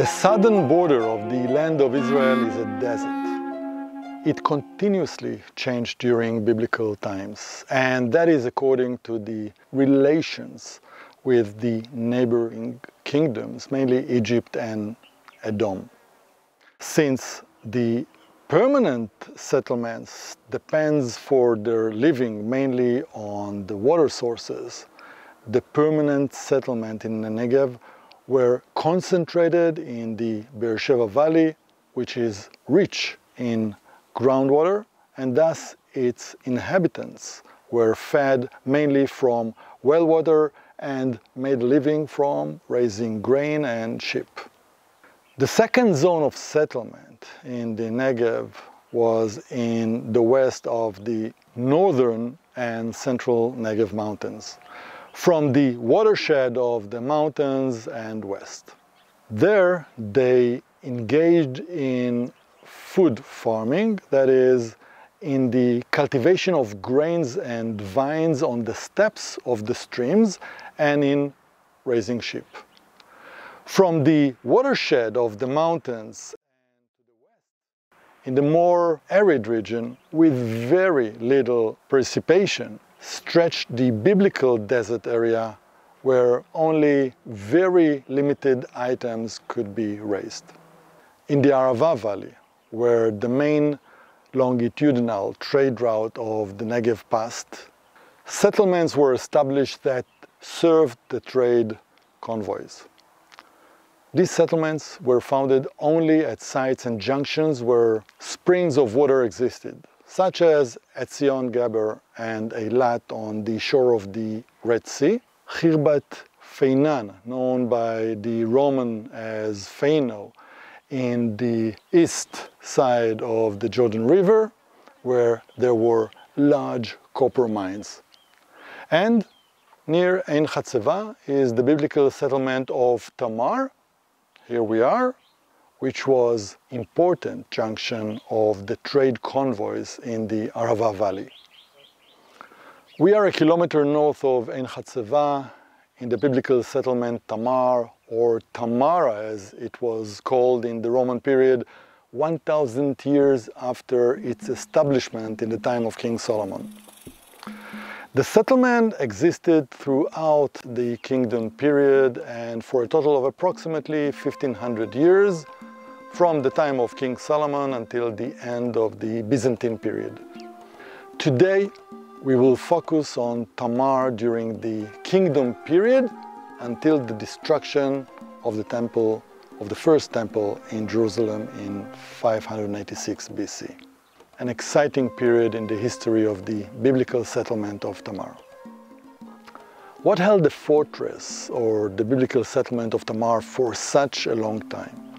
The southern border of the land of Israel is a desert. It continuously changed during biblical times, and that is according to the relations with the neighboring kingdoms, mainly Egypt and Edom. Since the permanent settlements depends for their living mainly on the water sources, the permanent settlement in the Negev were concentrated in the Beersheba Valley, which is rich in groundwater, and thus its inhabitants were fed mainly from well water and made a living from raising grain and sheep. The second zone of settlement in the Negev was in the west of the northern and central Negev mountains, from the watershed of the mountains and west. There they engaged in food farming, that is, in the cultivation of grains and vines on the steps of the streams and in raising sheep. From the watershed of the mountains in the more arid region with very little precipitation stretched the biblical desert area where only very limited items could be raised. In the Arava Valley, where the main longitudinal trade route of the Negev passed, settlements were established that served the trade convoys. These settlements were founded only at sites and junctions where springs of water existed, such as Etzion Geber and Eilat on the shore of the Red Sea, Khirbat Phaino, known by the Roman as Phaino, in the east side of the Jordan River, where there were large copper mines. And near Ein Hatzeva is the biblical settlement of Tamar, here we are, which was important junction of the trade convoys in the Arava Valley. We are a kilometer north of Ein Hatzeva in the biblical settlement Tamar, or Tamara as it was called in the Roman period, 1,000 years after its establishment in the time of King Solomon. The settlement existed throughout the kingdom period and for a total of approximately 1,500 years, from the time of King Solomon until the end of the Byzantine period. Today, we will focus on Tamar during the kingdom period until the destruction of the temple, of the first temple in Jerusalem in 586 BC. An exciting period in the history of the biblical settlement of Tamar. What held the fortress or the biblical settlement of Tamar for such a long time?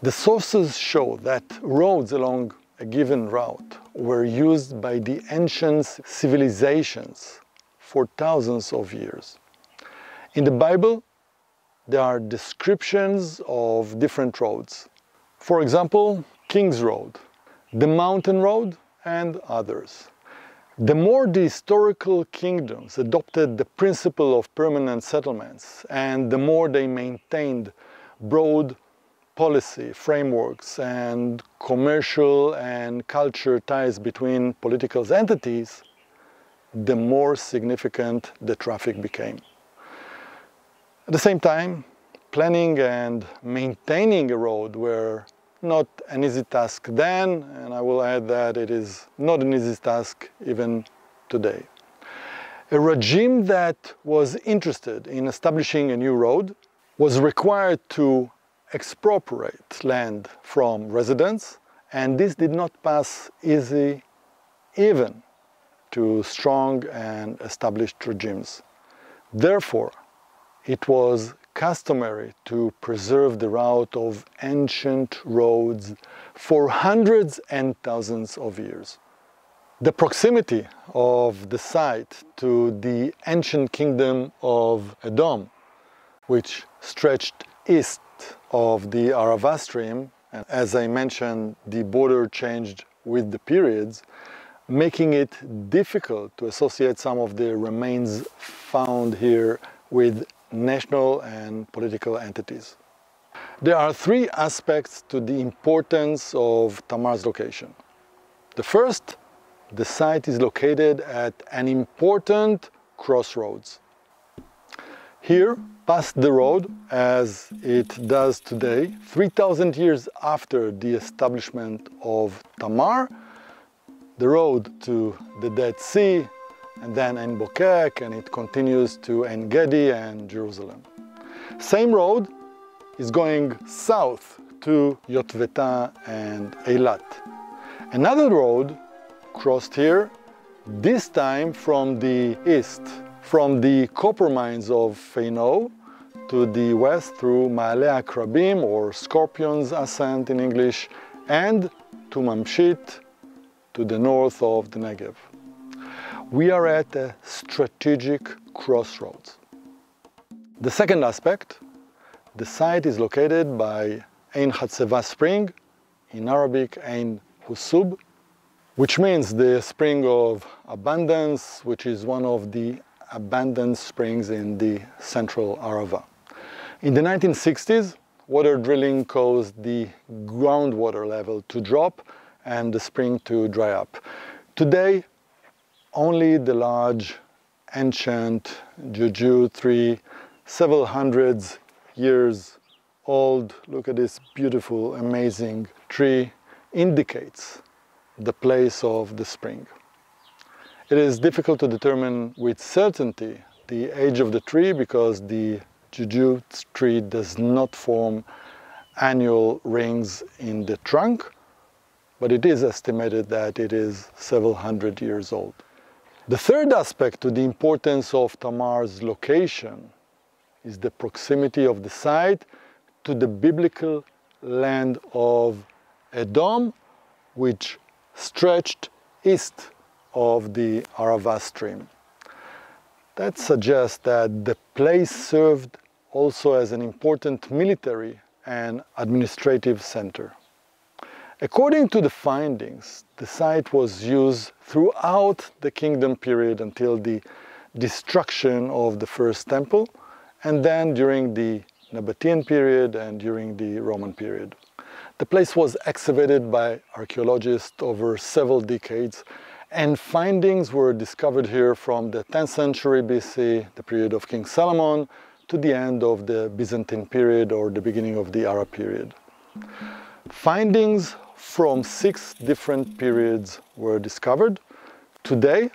The sources show that roads along a given route were used by the ancient civilizations for thousands of years. In the Bible, there are descriptions of different roads. For example, King's Road, the Mountain Road, and others. The more the historical kingdoms adopted the principle of permanent settlements, and the more they maintained broad policy frameworks and commercial and culture ties between political entities, the more significant the traffic became. At the same time, planning and maintaining a road were not an easy task then, and I will add that it is not an easy task even today. A regime that was interested in establishing a new road was required to expropriate land from residents, and this did not pass easy even to strong and established regimes. Therefore, it was customary to preserve the route of ancient roads for hundreds and thousands of years. The proximity of the site to the ancient kingdom of Edom, which stretched east of the Arava stream, and as I mentioned, the border changed with the periods, making it difficult to associate some of the remains found here with national and political entities. There are three aspects to the importance of Tamar's location. The first, the site is located at an important crossroads. Here, past the road, as it does today, 3,000 years after the establishment of Tamar, the road to the Dead Sea, and then Ein Bokek, and it continues to Ein Gedi and Jerusalem. Same road is going south to Yotveta and Eilat. Another road crossed here, this time from the east, from the copper mines of Phaino to the west through Ma'ale Akrabim, or Scorpion's Ascent in English, and to Mamshit to the north of the Negev. We are at a strategic crossroads. The second aspect, the site is located by Ein Hatzeva spring, in Arabic Ein Hatzeva, which means the spring of abundance, which is one of the abundant springs in the central Arava. In the 1960s, water drilling caused the groundwater level to drop and the spring to dry up. Today, only the large, ancient juju tree, several hundreds years old, look at this beautiful, amazing tree, indicates the place of the spring. It is difficult to determine with certainty the age of the tree because the juju tree does not form annual rings in the trunk, but it is estimated that it is several hundred years old. The third aspect to the importance of Tamar's location is the proximity of the site to the biblical land of Edom, which stretched east of the Arava stream. That suggests that the place served also as an important military and administrative center. According to the findings, the site was used throughout the kingdom period until the destruction of the first temple, and then during the Nabatean period and during the Roman period. The place was excavated by archaeologists over several decades, and findings were discovered here from the 10th century BC, the period of King Solomon, to the end of the Byzantine period or the beginning of the Arab period. Findings from 6 different periods were discovered. Today,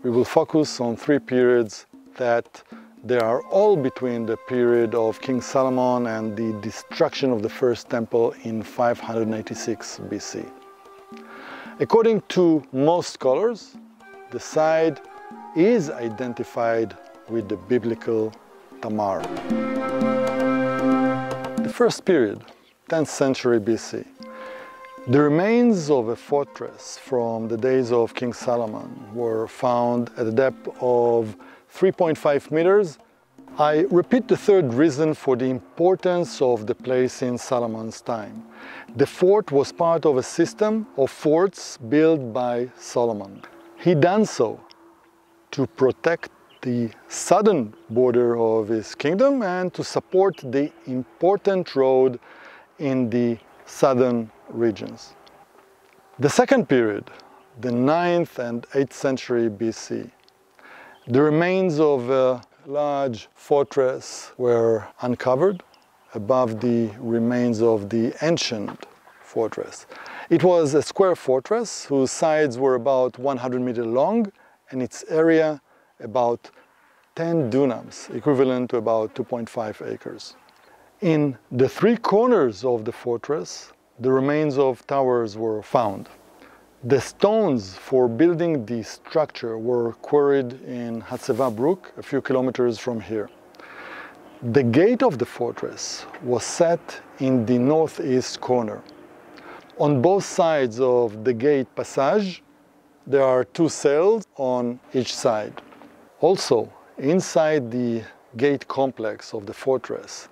we will focus on 3 periods that they are all between the period of King Solomon and the destruction of the first temple in 586 BC. According to most scholars, the site is identified with the biblical Tamar. The first period, 10th century BC. The remains of a fortress from the days of King Solomon were found at a depth of 3.5 meters. I repeat the third reason for the importance of the place in Solomon's time. The fort was part of a system of forts built by Solomon. He done so to protect the southern border of his kingdom and to support the important road in the southern regions. The second period, the 9th and 8th century BC. The remains of a large fortress were uncovered above the remains of the ancient fortress. It was a square fortress whose sides were about 100 meters long and its area about 10 dunams, equivalent to about 2.5 acres. In the 3 corners of the fortress, the remains of towers were found. The stones for building the structure were quarried in Hatzeva Brook, a few kilometers from here. The gate of the fortress was set in the northeast corner. On both sides of the gate passage, there are 2 cells on each side. Also, inside the gate complex of the fortress,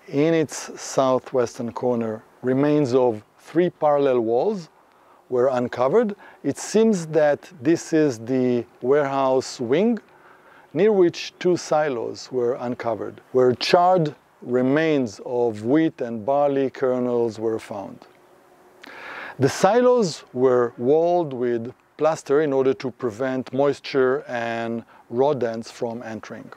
in its southwestern corner, remains of 3 parallel walls were uncovered. It seems that this is the warehouse wing, near which 2 silos were uncovered, where charred remains of wheat and barley kernels were found. The silos were walled with plaster in order to prevent moisture and rodents from entering.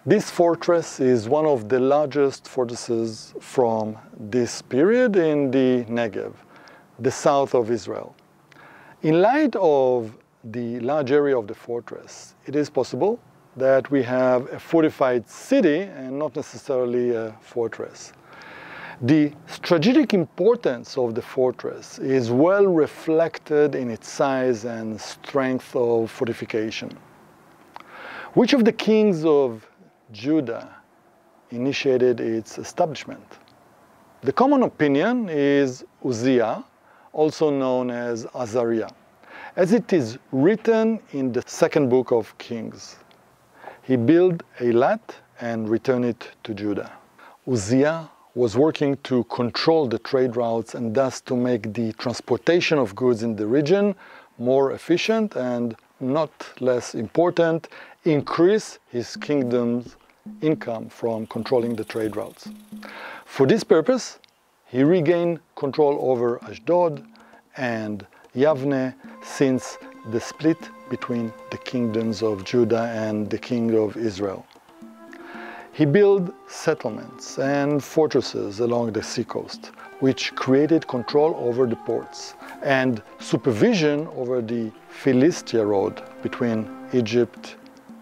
This fortress is one of the largest fortresses from this period in the Negev, the south of Israel. In light of the large area of the fortress, it is possible that we have a fortified city and not necessarily a fortress. The strategic importance of the fortress is well reflected in its size and strength of fortification. Which of the kings of Judah initiated its establishment? The common opinion is Uzziah, also known as Azariah, as it is written in the second book of Kings. He built Eilat and returned it to Judah. Uzziah was working to control the trade routes and thus to make the transportation of goods in the region more efficient and, not less important, increase his kingdom's income from controlling the trade routes. For this purpose, he regained control over Ashdod and Yavne since the split between the kingdoms of Judah and the king of Israel. He built settlements and fortresses along the seacoast, which created control over the ports and supervision over the Philistia road between Egypt,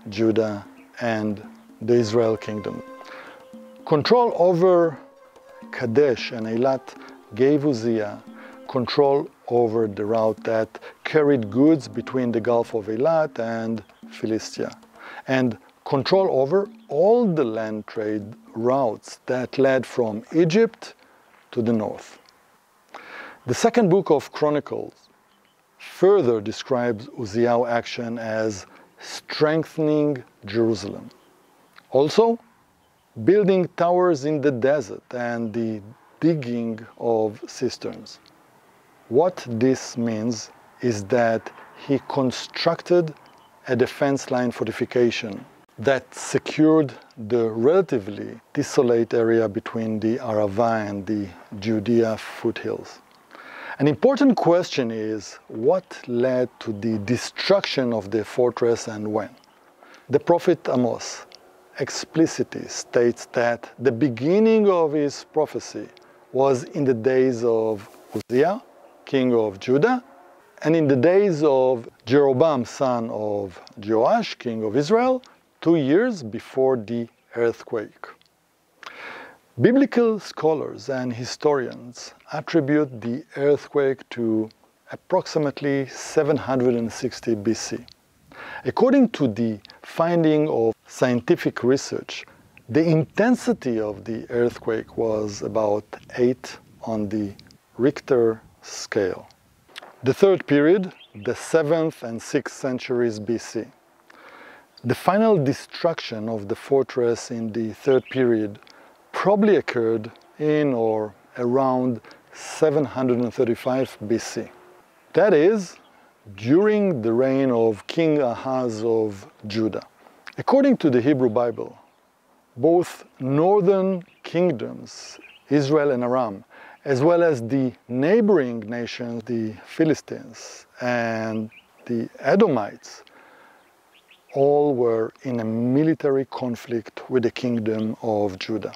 Judah, and the Israel kingdom. Control over Kadesh and Eilat gave Uzziah control over the route that carried goods between the Gulf of Eilat and Philistia, and control over all the land trade routes that led from Egypt to the north. The second book of Chronicles further describes Uzziah's action as strengthening Jerusalem. Also, building towers in the desert and the digging of cisterns. What this means is that he constructed a defense line fortification that secured the relatively desolate area between the Arava and the Judea foothills. An important question is what led to the destruction of the fortress and when? The prophet Amos explicitly states that the beginning of his prophecy was in the days of Uzziah, king of Judah, and in the days of Jeroboam, son of Joash, king of Israel, 2 years before the earthquake. Biblical scholars and historians attribute the earthquake to approximately 760 BC. According to the finding of scientific research, the intensity of the earthquake was about 8 on the Richter scale. The third period, the 7th and 6th centuries BC. The final destruction of the fortress in the third period probably occurred in or around 735 BC. That is, during the reign of King Ahaz of Judah. According to the Hebrew Bible, both northern kingdoms, Israel and Aram, as well as the neighboring nations, the Philistines and the Edomites, all were in a military conflict with the kingdom of Judah.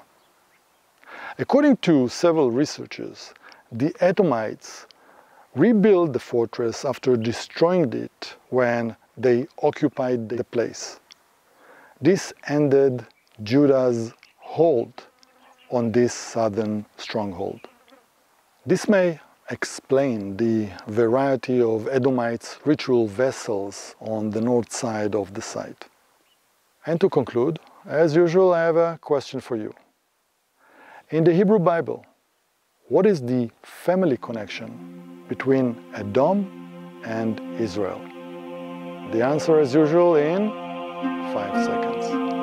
According to several researchers, the Edomites rebuilt the fortress after destroying it when they occupied the place. This ended Judah's hold on this southern stronghold. This may explain the variety of Edomites' ritual vessels on the north side of the site. And to conclude, as usual, I have a question for you. In the Hebrew Bible, what is the family connection between Edom and Israel? The answer, as usual, in 5 seconds.